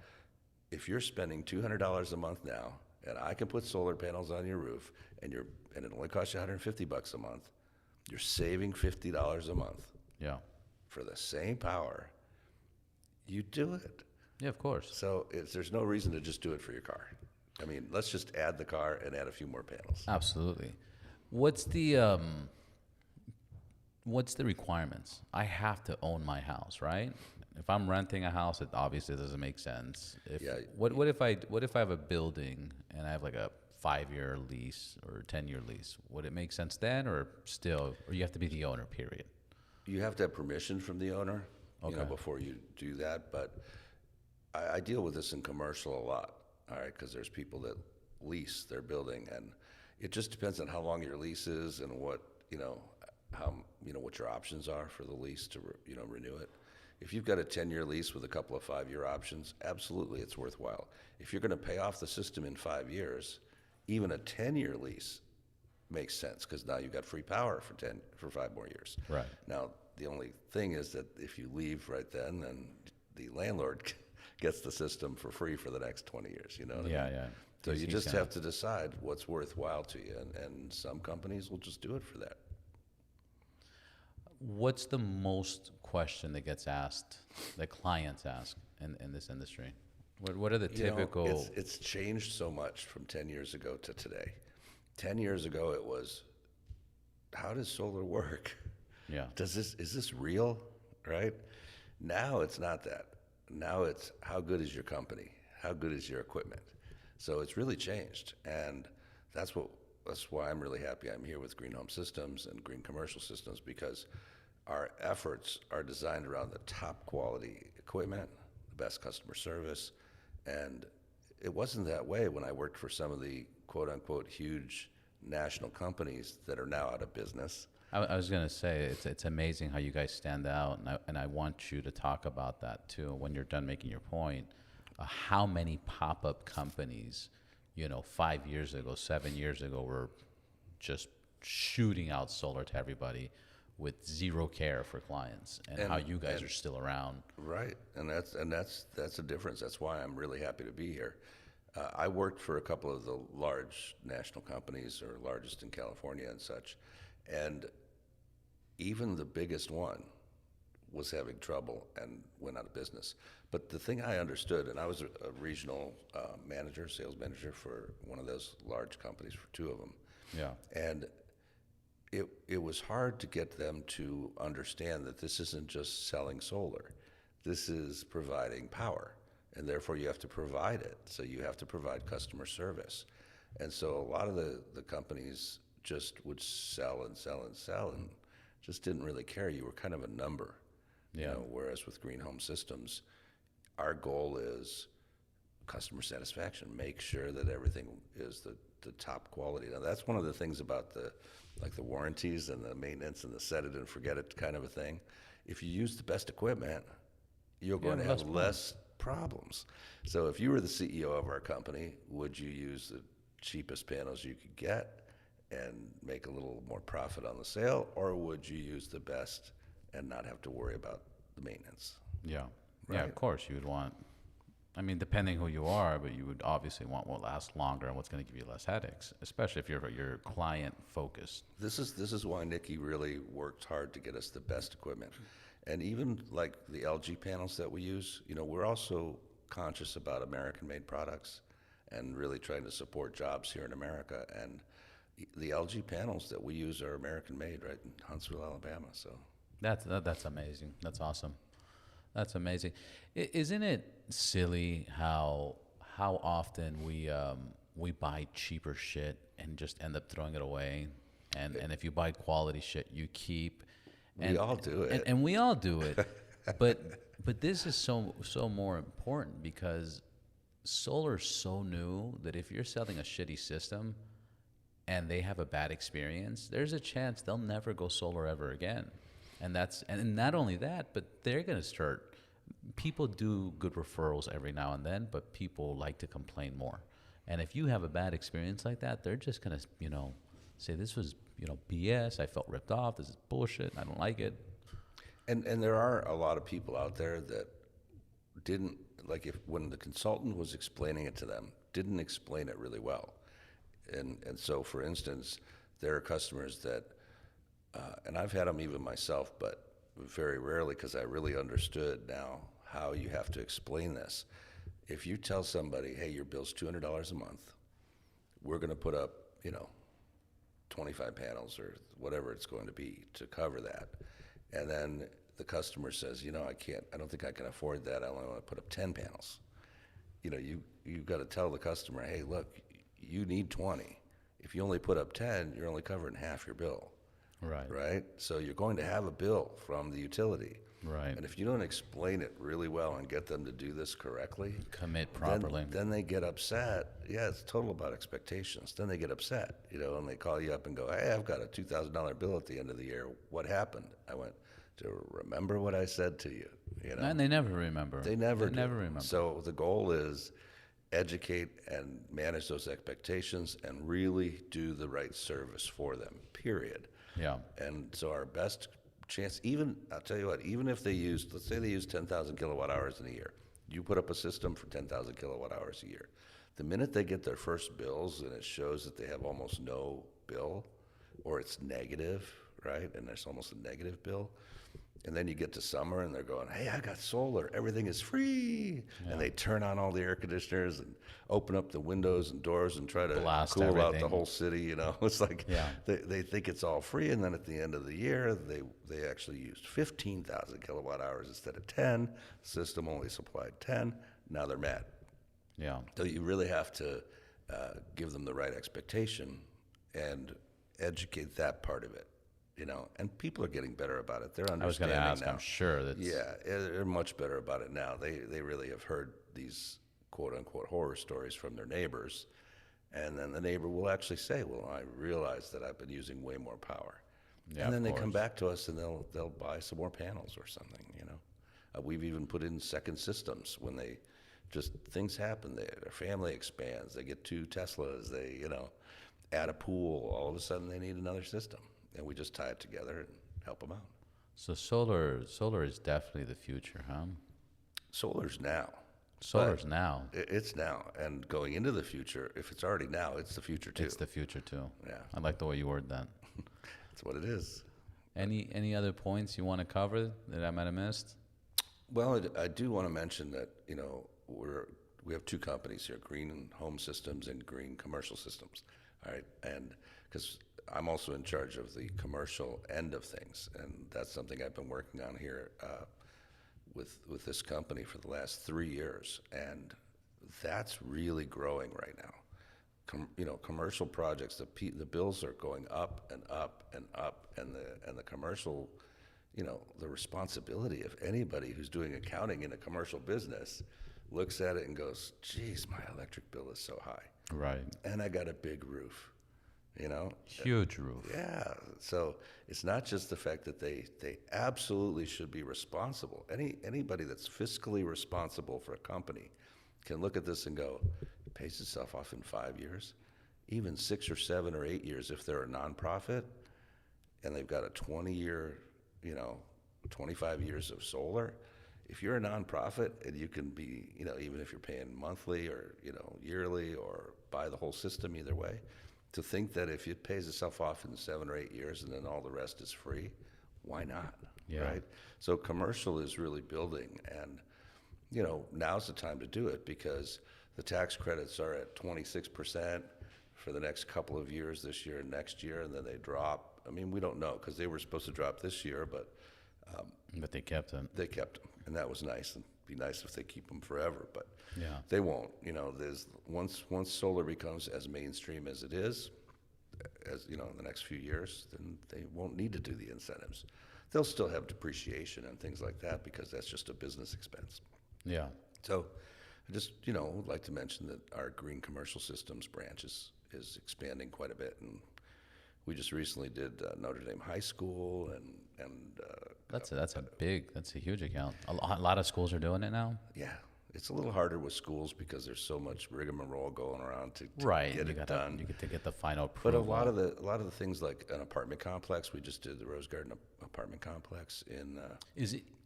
If you're spending $200 a month now, and I can put solar panels on your roof, and it only costs you $150 a month, you're saving $50 a month. Yeah. For the same power, you do it. Yeah, of course. So there's no reason to just do it for your car. Let's just add the car and add a few more panels. Absolutely. What's the requirements? I have to own my house, right? If I'm renting a house, it obviously doesn't make sense. What if I have a building and I have like a 5-year lease or 10-year lease? Would it make sense then, or you have to be the owner? Period. You have to have permission from the owner, before you do that. But I deal with this in commercial a lot, all right, because there's people that lease their building, and it just depends on how long your lease is and what what your options are for the lease to renew it. If you've got a 10-year lease with a couple of 5-year options, absolutely it's worthwhile. If you're going to pay off the system in 5 years, even a 10-year lease makes sense, because now you've got free power for 5 more years. Right. Now, the only thing is that if you leave right then the landlord gets the system for free for the next 20 years. You know what I mean? Yeah. So you He's just gonna- have to decide what's worthwhile to you, and some companies will just do it for that. What's the most question that gets asked, that clients ask in this industry? What are the You know, typical? it's changed so much from 10 years ago to today. 10 years ago, it was, how does solar work? Yeah. Is this real, right? Now it's not that. Now it's, how good is your company? How good is your equipment? So it's really changed, and that's why I'm really happy I'm here with Green Home Systems and Green Commercial Systems, because our efforts are designed around the top quality equipment, the best customer service, and it wasn't that way when I worked for some of the quote unquote huge national companies that are now out of business. I was gonna say it's amazing how you guys stand out, and I want you to talk about that too when you're done making your point. How many pop-up companies, 5 years ago, 7 years ago, were just shooting out solar to everybody with zero care for clients, and how you guys are still around. Right, and that's a difference. That's why I'm really happy to be here. I worked for a couple of the large national companies, or largest in California and such, and even the biggest one was having trouble and went out of business. But the thing I understood, and I was a regional manager, sales manager for one of those large companies, for two of them. Yeah. And it was hard to get them to understand that this isn't just selling solar. This is providing power, and therefore you have to provide it. So you have to provide customer service. And so a lot of the companies just would sell and sell and sell, and just didn't really care. You were kind of a number. Yeah. Whereas with Green Home Systems, our goal is customer satisfaction. Make sure that everything is the top quality. Now, that's one of the things about the warranties and the maintenance and the set it and forget it kind of a thing. If you use the best equipment, you're going to have less problems. So if you were the CEO of our company, would you use the cheapest panels you could get and make a little more profit on the sale, or would you use the best and not have to worry about the maintenance? Yeah. Right. Yeah, of course you would want, depending who you are, but you would obviously want what lasts longer and what's going to give you less headaches, especially if you're client focused. This is why Nikki really worked hard to get us the best equipment. And even like the LG panels that we use, we're also conscious about American-made products and really trying to support jobs here in America. And the LG panels that we use are American-made, right in Huntsville, Alabama. So That's amazing. That's awesome. That's amazing. Isn't it silly how often we buy cheaper shit and just end up throwing it away, and if you buy quality shit, you keep. And, we all do it. and we all do it, but this is so more important, because solar's so new that if you're selling a shitty system and they have a bad experience, there's a chance they'll never go solar ever again. And not only that, but they're going to start. People do good referrals every now and then, but people like to complain more. And if you have a bad experience like that, they're just going to, say this was, BS. I felt ripped off. This is bullshit. I don't like it. And there are a lot of people out there that didn't, when the consultant was explaining it to them, didn't explain it really well. And so, for instance, there are customers that, and I've had them even myself, but very rarely, because I really understood now how you have to explain this. If you tell somebody, hey, your bill's $200 a month, we're going to put up, 25 panels or whatever it's going to be to cover that. And then the customer says, I don't think I can afford that. I only want to put up 10 panels. You've got to tell the customer, hey, look, you need 20. If you only put up 10, you're only covering half your bill. Right. Right? So you're going to have a bill from the utility. Right. And if you don't explain it really well and get them to do this correctly, Commit properly. then they get upset. Yeah, it's total about expectations. Then they get upset, and they call you up and go, hey, I've got a $2,000 bill at the end of the year. What happened? I went, to remember what I said to you. And they never remember. They never remember. So the goal is educate and manage those expectations and really do the right service for them, period. Yeah. And so our best chance, I'll tell you what, even if let's say they use 10,000 kilowatt hours in a year, you put up a system for 10,000 kilowatt hours a year. The minute they get their first bills and it shows that they have almost no bill, or it's negative, right? And there's almost a negative bill. And then you get to summer and they're going, hey, I got solar. Everything is free. Yeah. And they turn on all the air conditioners and open up the windows and doors and try to blast cool everything out the whole city. It's like they think it's all free. And then at the end of the year, they actually used 15,000 kilowatt hours instead of 10. The system only supplied 10. Now they're mad. Yeah. So you really have to give them the right expectation and educate that part of it. And people are getting better about it. They're understanding now. I was going to ask, I'm sure that's... Yeah, they're much better about it now. They really have heard these quote-unquote horror stories from their neighbors, and then the neighbor will actually say, well, I realize that I've been using way more power. Yeah, and then they come back to us and they'll buy some more panels or something, We've even put in second systems when things happen. Their family expands. They get 2 Teslas. They, add a pool. All of a sudden they need another system. And we just tie it together and help them out. So solar is definitely the future, huh? Solar's now. Solar's now. It's now. And going into the future, if it's already now, it's the future too. It's the future too. Yeah. I like the way you word that. That's what it is. Any other points you want to cover that I might have missed? Well, I do want to mention that, we have 2 companies here, Green Home Systems and Green Commercial Systems. All right. And because I'm also in charge of the commercial end of things, and that's something I've been working on here with this company for the last 3 years, and that's really growing right now. Commercial projects, the bills are going up and up and up, and the commercial, the responsibility of anybody who's doing accounting in a commercial business looks at it and goes, geez, my electric bill is so high. Right. And I got a big roof. Huge roof. Yeah. So it's not just the fact that they absolutely should be responsible. Anybody that's fiscally responsible for a company can look at this and go, it pays itself off in 5 years, even 6 or 7 or 8 years if they're a nonprofit and they've got a 20-year, 25 years of solar. If you're a nonprofit and you can be, even if you're paying monthly or, yearly or buy the whole system either way, to think that if it pays itself off in 7 or 8 years and then all the rest is free, why not? Yeah. Right? So commercial is really building, and now's the time to do it because the tax credits are at 26% for the next couple of years, this year and next year, and then they drop. I mean, we don't know because they were supposed to drop this year, but they kept them. They kept them, and that was nice. And be nice if they keep them forever, but they won't. There's once solar becomes as mainstream as it is, in the next few years, then they won't need to do the incentives. They'll still have depreciation and things like that because that's just a business expense. Yeah. So I just would like to mention that our Green Commercial Systems branch is expanding quite a bit, and we just recently did Notre Dame High School and that's a huge account. A lot of schools are doing it now. Yeah, it's a little harder with schools because there's so much rigmarole going around to get it done. You get to get the final approval. But a lot of the things like an apartment complex, we just did the Rose Garden apartment complex in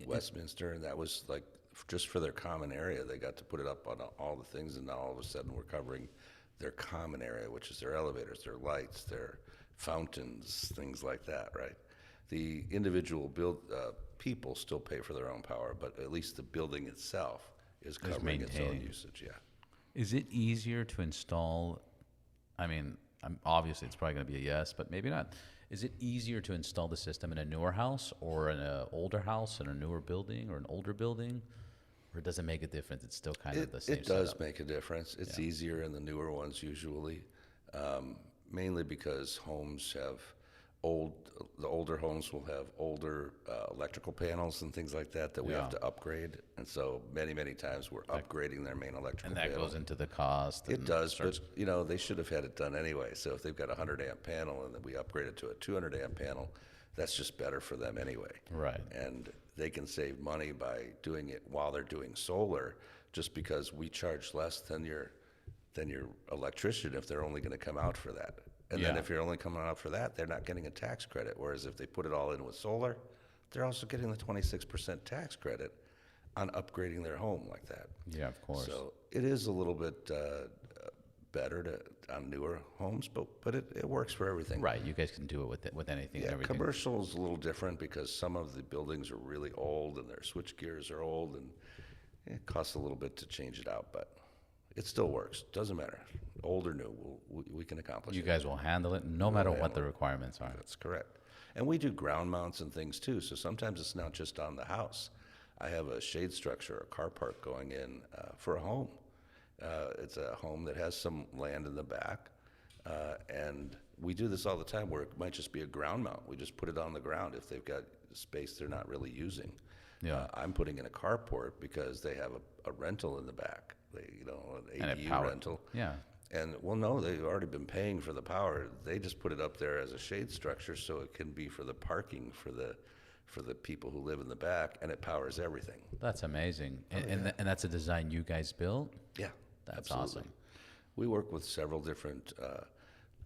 Westminster, and that was like just for their common area. They got to put it up on all the things, and now all of a sudden we're covering their common area, which is their elevators, their lights, their fountains, things like that, right? The individual people still pay for their own power, but at least the building itself is covering its own usage. Yeah. Is it easier to install? I mean, obviously it's probably going to be a yes, but maybe not. Is it easier to install the system in a newer house or in an older house, in a newer building or an older building? Or does it make a difference? It's still kind of the same. It does make a difference. It's easier in the newer ones usually, mainly because homes have the older homes will have older electrical panels and things like that we have to upgrade. And so many times we're upgrading their main electrical panel. And that goes into the cost. It does, but they should have had it done anyway. So if they've got a 100 amp panel and then we upgrade it to a 200 amp panel, that's just better for them anyway. Right. And they can save money by doing it while they're doing solar, just because we charge less than your electrician if they're only going to come out for that. And then if you're only coming out for that, they're not getting a tax credit. Whereas if they put it all in with solar, they're also getting the 26% tax credit on upgrading their home like that. Yeah, of course. So it is a little bit better on newer homes, but it works for everything. Right, you guys can do it with anything and Yeah, everything. commercial is a little different because some of the buildings are really old and their switch gears are old, and it costs a little bit to change it out, but it still works. Doesn't matter, old or new, we can accomplish You it. guys will handle it no matter what the requirements are. That's correct. And we do ground mounts and things too, so sometimes it's not just on the house. I have a shade structure, a car park going in for a home. It's a home that has some land in the back, and we do this all the time where it might just be a ground mount. We just put it on the ground if they've got space they're not really using. Yeah. I'm putting in a carport because they have a rental in the back, an And it ADU power- rental. Yeah. And, well, no, they've already been paying for the power. They just put it up there as a shade structure so it can be for the parking for the people who live in the back, and it powers everything. That's amazing. And that's a design you guys built? Yeah, That's absolutely. awesome. We work with several different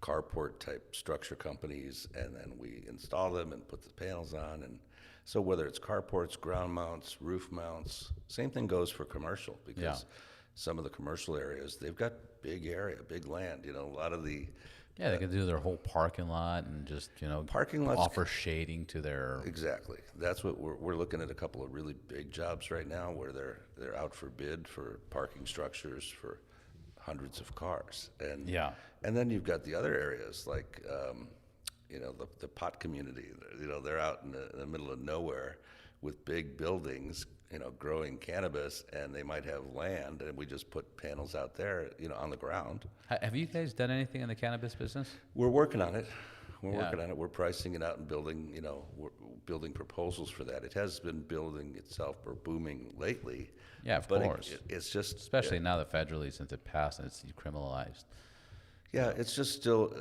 carport type structure companies, and then we install them and put the panels on. And so whether it's carports, ground mounts, roof mounts, same thing goes for commercial, because some of the commercial areas, they've got big area, big land. A lot of the Yeah, they can do their whole parking lot and just, parking lots offer shading to their... Exactly. That's what we're looking at, a couple of really big jobs right now where they're out for bid for parking structures for hundreds of cars. And and then you've got the other areas like the pot community. They're out in the middle of nowhere with big buildings, growing cannabis, and they might have land, and we just put panels out there, on the ground. Have you guys done anything in the cannabis business? We're working on it. We're pricing it out and building, we're building proposals for that. It has been building itself or booming lately. Yeah, of but course. It's just... Especially now that federally, since it passed and it's decriminalized. Yeah, it's just still,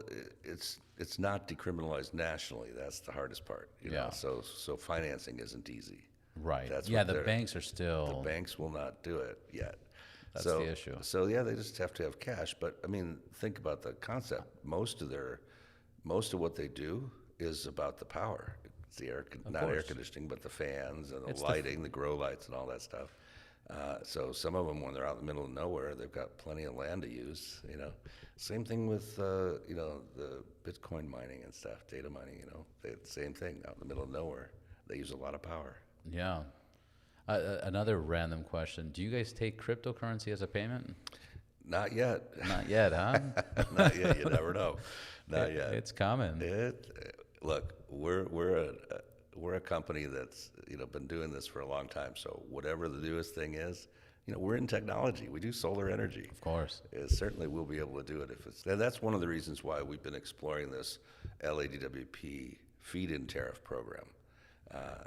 it's not decriminalized nationally. That's the hardest part. So financing isn't easy. Right. That's yeah, what the banks are still... The banks will not do it yet. That's the issue. So yeah, they just have to have cash. But I mean, think about the concept. Most of what they do is about the power. It's the not air conditioning, but the fans and the lighting, the grow lights and all that stuff. So some of them, when they're out in the middle of nowhere, they've got plenty of land to use. Same thing with the Bitcoin mining and stuff, data mining. Same thing out in the middle of nowhere. They use a lot of power. Yeah. Another random question: do you guys take cryptocurrency as a payment? Not yet. Not yet, huh? Not yet. You never know. Not yet. It's coming. Look, we're a company that's been doing this for a long time. So whatever the newest thing is, we're in technology. We do solar energy. Of course. Certainly we'll be able to do it if it's. And that's one of the reasons why we've been exploring this LADWP feed-in tariff program,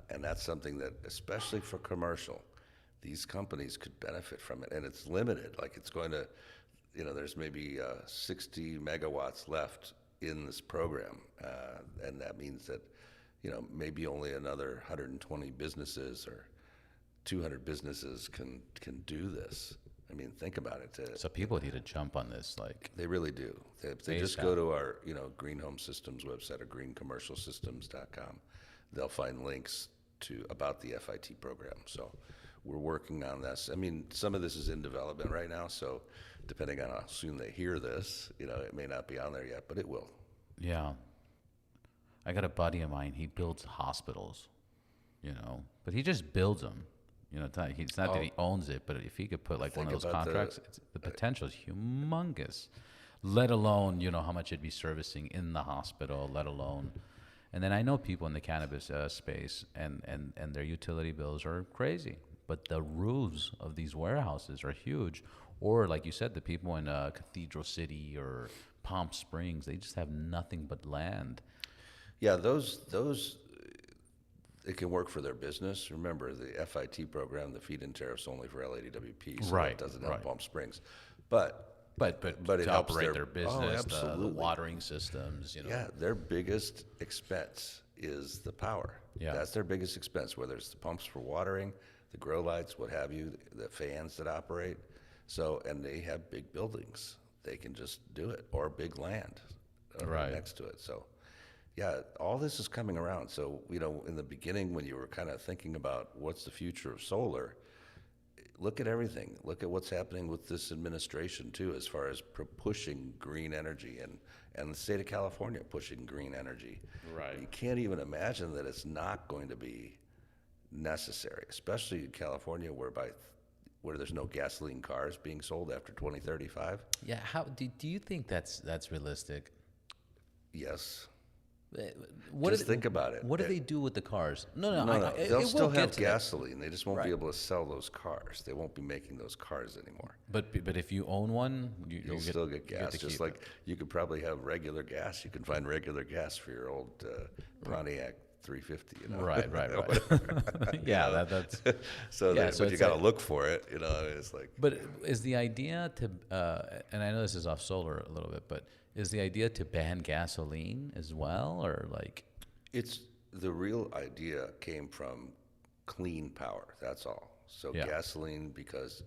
and that's something that, especially for commercial, these companies could benefit from it. And it's limited. Like it's going to, there's maybe 60 megawatts left in this program, and that means that maybe only another 120 businesses or 200 businesses can do this. I mean, think about it. So people need to jump on this, like They really do. If they just go to our Green Home Systems website or greencommercialsystems.com, they'll find links about the FIT program. So we're working on this. I mean, some of this is in development right now, so depending on how soon they hear this, it may not be on there yet, but it will. Yeah. I got a buddy of mine, he builds hospitals, but he just builds them. It's not that he owns it, but if he could put like one of those contracts, the potential is humongous, let alone, how much it'd be servicing in the hospital, let alone. And then I know people in the cannabis space and their utility bills are crazy, but the roofs of these warehouses are huge. Or like you said, the people in Cathedral City or Palm Springs, they just have nothing but land. Yeah, those it can work for their business. Remember, the FIT program, the feed-in tariff's only for LADWP, so it doesn't help Palm Springs. But it to helps operate their business, absolutely. The watering systems, Yeah, their biggest expense is the power. Yeah. That's their biggest expense, whether it's the pumps for watering, the grow lights, what have you, the fans that operate. So, and they have big buildings. They can just do it, or big land right next to it. So, yeah, all this is coming around. So, in the beginning, when you were kind of thinking about what's the future of solar, look at everything. Look at what's happening with this administration too, as far as pushing green energy, and the state of California pushing green energy. Right. You can't even imagine that it's not going to be necessary, especially in California, where there's no gasoline cars being sold after 2035. Yeah. How do you think that's realistic? Yes. What Just think about it. What do they do with the cars? No, No, they'll it still will get have to that. gasoline. They just won't be Right. able to sell those cars. They won't be making those cars anymore. But if you own one, You'll still get you gas. to Just keep like it. you could probably have regular gas. You can find regular gas for your old Pontiac 350. Right. Yeah, that's. So, Yeah, but so you it's got to like- look for it. It's like But is the idea to, and I know this is off solar a little bit, but is the idea to ban gasoline as well, or like? it's the real idea came from clean power. That's all. So Yeah. gasoline, because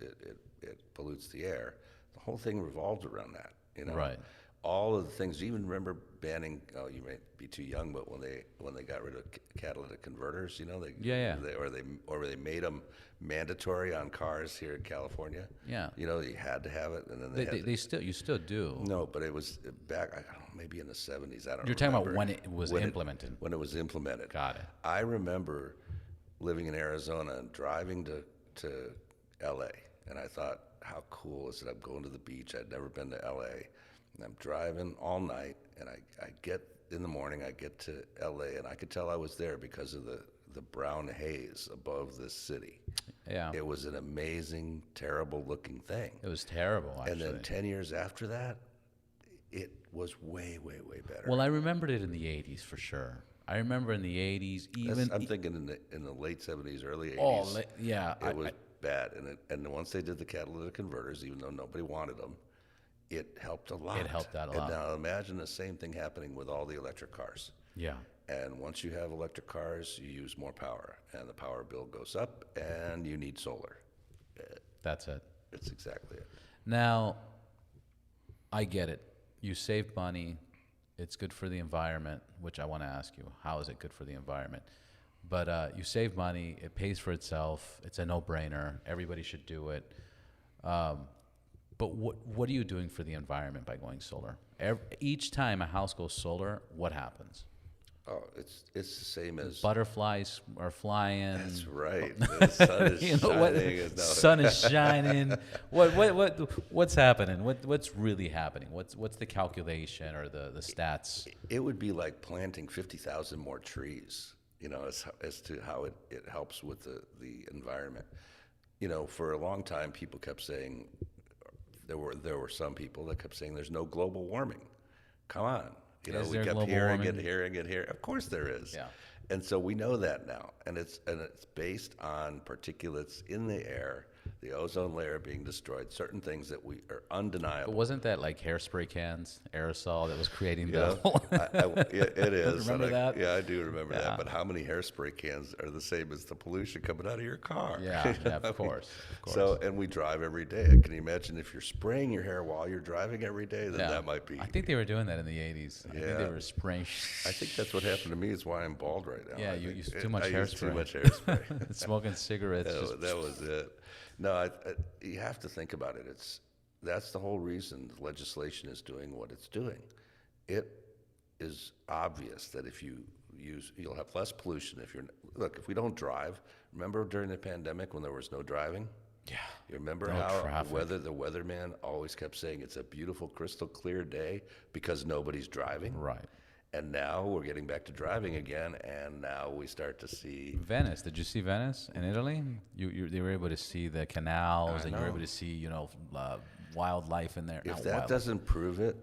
it pollutes the air. The whole thing revolved around that. Right. All of the things. You even remember banning? Oh, you may be too young, but when they got rid of catalytic converters, Yeah. they made them mandatory on cars here in California. Yeah. You had to have it, and then You still do. no, but it was back. I don't know, maybe in the 70s. I don't. You're talking about remember. when it was implemented. When it was implemented. Got it. I remember living in Arizona and driving to LA, and I thought, how cool is it? I'm going to the beach. I'd never been to LA, and I'm driving all night, and I get in the morning, I get to LA, and I could tell I was there because of the brown haze above this city. Yeah. It was an amazing, terrible looking thing. It was terrible, actually. And then 10 years after that, it was way, way, way better. Well, I remembered it in the 80s for sure. I remember in the 80s, I'm thinking in the late 70s, early 80s. Oh, yeah. It was bad, and once they did the catalytic converters, even though nobody wanted them, it helped a lot. It helped out a lot. And now imagine the same thing happening with all the electric cars. Yeah. And once you have electric cars, you use more power, and the power bill goes up, and you need solar. That's it. It's exactly it. Now, I get it. You save money. It's good for the environment, which I want to ask you. How is it good for the environment? But you save money. It pays for itself. It's a no-brainer. Everybody should do it. But what are you doing for the environment by going solar? Each time a house goes solar, what happens? Oh, it's the same as Butterflies are flying. That's right. The sun is shining. Sun is shining. What's happening? What's really happening? What's the calculation or the stats? It would be like planting 50,000 more trees, as to how it helps with the environment. For a long time, people kept saying, there were some people that kept saying there's no global warming. Come on. Is We there kept global hearing warming? it. Of course there is. Yeah. And so we know that now. And it's based on particulates in the air, the ozone layer being destroyed, certain things that we are undeniable. But wasn't that like hairspray cans, aerosol that was creating Yeah, the? it is. Remember And that? Yeah, I do remember Yeah. that. But how many hairspray cans are the same as the pollution coming out of your car? Yeah, of course. So, and we drive every day. Can you imagine if you're spraying your hair while you're driving every day? Then that might be. I think they were doing that in the 80s. I think they Yeah. were spraying. I think that's what happened to me. Is why I'm bald right now. Yeah, I you think used too much I used too hairspray. much hairspray. Smoking cigarettes. That was it. No, you have to think about it. That's the whole reason legislation is doing what it's doing. It is obvious that if you you'll have less pollution if we don't drive. Remember during the pandemic when there was no driving? Yeah. You remember No how traffic. the weatherman always kept saying it's a beautiful, crystal clear day because nobody's driving? Right. And now we're getting back to driving again, and now we start to see. Venice. Did you see Venice in Italy? They were able to see the canals, and you were know. able to see wildlife in there. If Not that wildlife. doesn't prove it,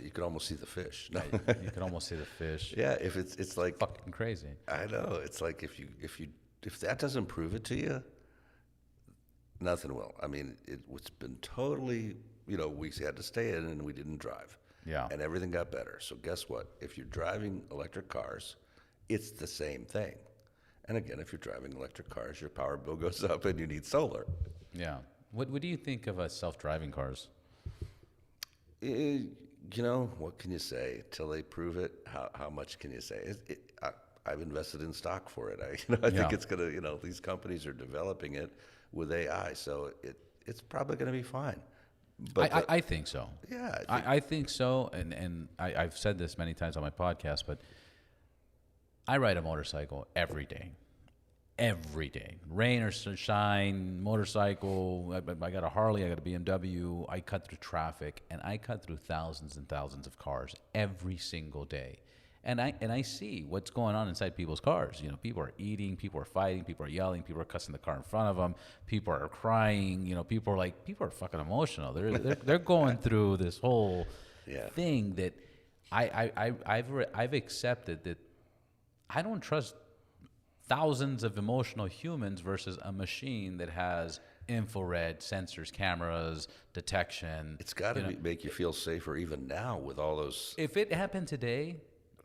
you could almost see the fish. No. You can almost see the fish. Yeah, if it's like Fucking crazy. I know it's like if that doesn't prove it to you, nothing will. I mean, it's been totally. We had to stay in and we didn't drive. Yeah. And everything got better. So guess what? If you're driving electric cars, it's the same thing. And again, if you're driving electric cars, your power bill goes up and you need solar. Yeah. What do you think of self-driving cars? You know, what can you say? Till they prove it, how much can you say? I've invested in stock for it. I think Yeah. it's gonna, these companies are developing it with AI, so it's probably gonna be fine. But I think so. yeah, I think so, and I've said this many times on my podcast, but I ride a motorcycle every day. Every day, rain or shine, motorcycle. I got a Harley, I got a BMW. I cut through traffic, and I cut through thousands and thousands of cars every single day. And I see what's going on inside people's cars. You know, people are eating, people are fighting, people are yelling, people are cussing the car in front of them, people are crying. You know, people are fucking emotional. They're going through this whole Yeah. thing that I've accepted that I don't trust thousands of emotional humans versus a machine that has infrared sensors, cameras, detection. It's got to make you feel safer even now with all those. If it happened today,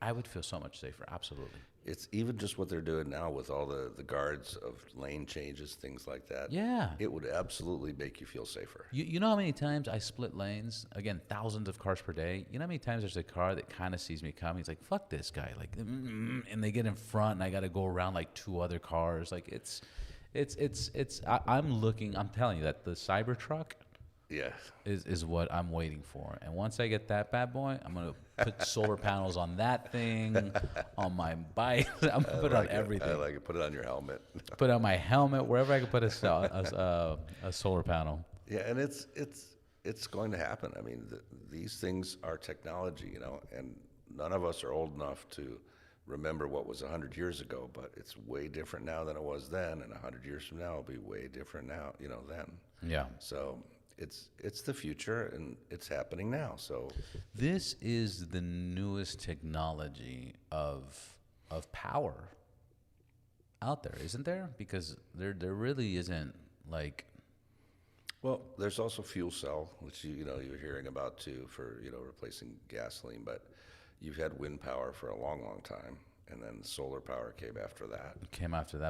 I would feel so much safer. Absolutely. It's even just what they're doing now with all the guards of lane changes, things like that. Yeah. It would absolutely make you feel safer. You know how many times I split lanes? Again, thousands of cars per day. You know how many times there's a car that kind of sees me coming? He's like, fuck this guy. Like, and they get in front and I got to go around like two other cars. Like I'm looking, I'm telling you that the Cybertruck Yeah. is what I'm waiting for. And once I get that bad boy, I'm going to put solar panels on that thing, on my bike. I'm going to put it on everything. I like it. Put it on your helmet. Put on my helmet, wherever I can put a solar panel. Yeah, and it's going to happen. I mean, these things are technology, and none of us are old enough to remember what was 100 years ago, but it's way different now than it was then, and 100 years from now it'll be way different now, then. Yeah. So it's the future, and it's happening now. So this is the newest technology of power out there, isn't there? Because there really isn't like. Well, there's also fuel cell, which you're hearing about too for replacing gasoline, but you've had wind power for a long, long time, and then solar power came after that.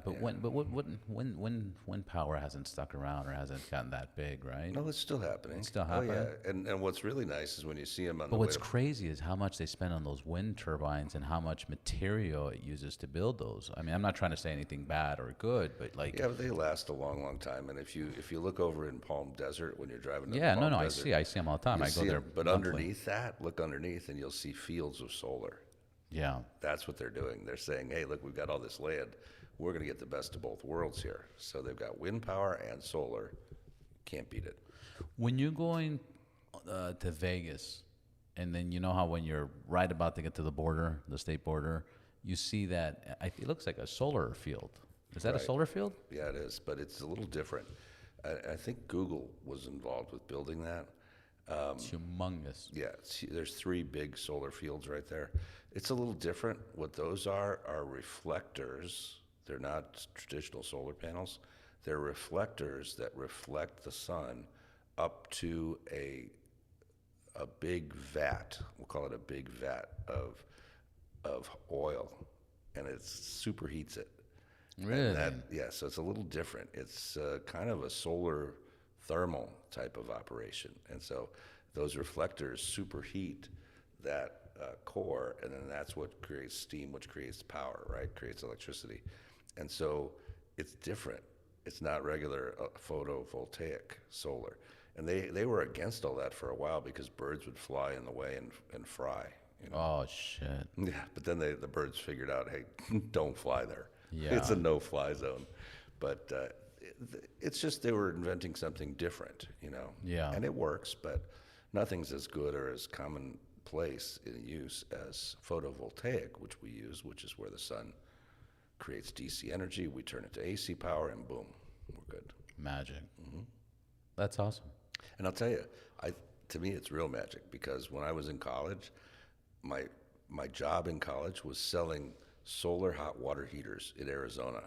But when power hasn't stuck around or hasn't gotten that big, right? No, it's still happening. It's still happening. Oh yeah, and what's really nice is when you see them on. But what's crazy is how much they spend on those wind turbines and how much material it uses to build those. I mean, I'm not trying to say anything bad or good, but like. Yeah, but they last a long, long time. And if you look over in Palm Desert when you're driving to Yeah, Palm no, Desert, I see them all the time. I go there. But monthly. underneath that, look underneath, and you'll see fields of solar. Yeah. That's what they're doing. They're saying, hey, look, we've got all this land. We're going to get the best of both worlds here. So they've got wind power and solar. Can't beat it. When you're going to Vegas, and then you know how when you're right about to get to the border, the state border, you see that it looks like a solar field. Is that a solar field? Yeah, it is, but it's a little different. I think Google was involved with building that. It's humongous. Yeah, there's 3 big solar fields right there. It's a little different. What those are reflectors. They're not traditional solar panels. They're reflectors that reflect the sun up to a big vat. We'll call it a big vat of oil, and it superheats it. Really? So it's a little different. It's kind of a solar thermal type of operation, and so those reflectors superheat that core, and then that's what creates steam, which creates power, right? Creates electricity, and so it's different. It's not regular photovoltaic solar, and they were against all that for a while because birds would fly in the way and fry. Oh shit. Yeah, but then the birds figured out, hey, don't fly there. Yeah. It's a no-fly zone, but. It's just they were inventing something different, Yeah. And it works, but nothing's as good or as commonplace in use as photovoltaic, which we use, which is where the sun creates DC energy. We turn it to AC power, and boom, we're good. Magic. Mm-hmm. That's awesome. And I'll tell you, to me, it's real magic because when I was in college, my job in college was selling solar hot water heaters in Arizona.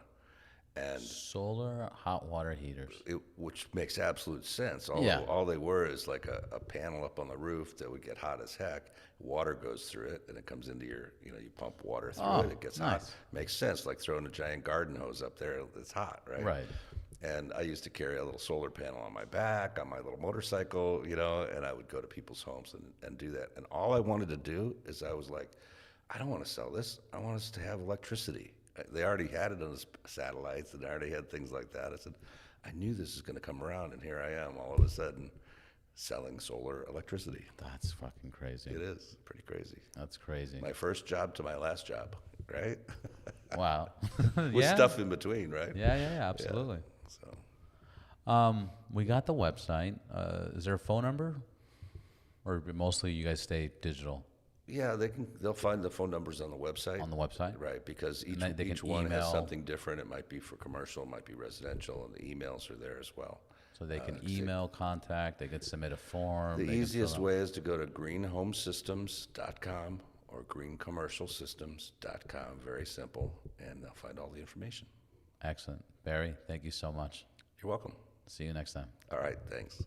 And solar hot water heaters, which makes absolute sense. All they were is like a panel up on the roof that would get hot as heck. Water goes through it, and it comes into you pump water through it. It gets hot. Makes sense, like throwing a giant garden hose up there. It's hot, right? Right. And I used to carry a little solar panel on my back, on my little motorcycle, and I would go to people's homes and do that. And all I wanted to do is I was like, I don't want to sell this. I want us to have electricity. They already had it on the satellites, and they already had things like that. I said, I knew this was going to come around, and here I am all of a sudden selling solar electricity. That's fucking crazy. It is pretty crazy. That's crazy. My first job to my last job, right? Wow. With stuff in between, right? Yeah, absolutely. So, We got the website. Is there a phone number, or mostly you guys stay digital yeah, they'll find the phone numbers on the website. on the website? Right, because And they each can one has email. something different. It might be for commercial, it might be residential, and the emails are there as well. So they can email, contact. They can submit a form. The they can easiest fill out- way is to go to greenhomesystems.com or greencommercialsystems.com. Very simple, and they'll find all the information. Excellent, Barry. Thank you so much. You're welcome. See you next time. All right, thanks.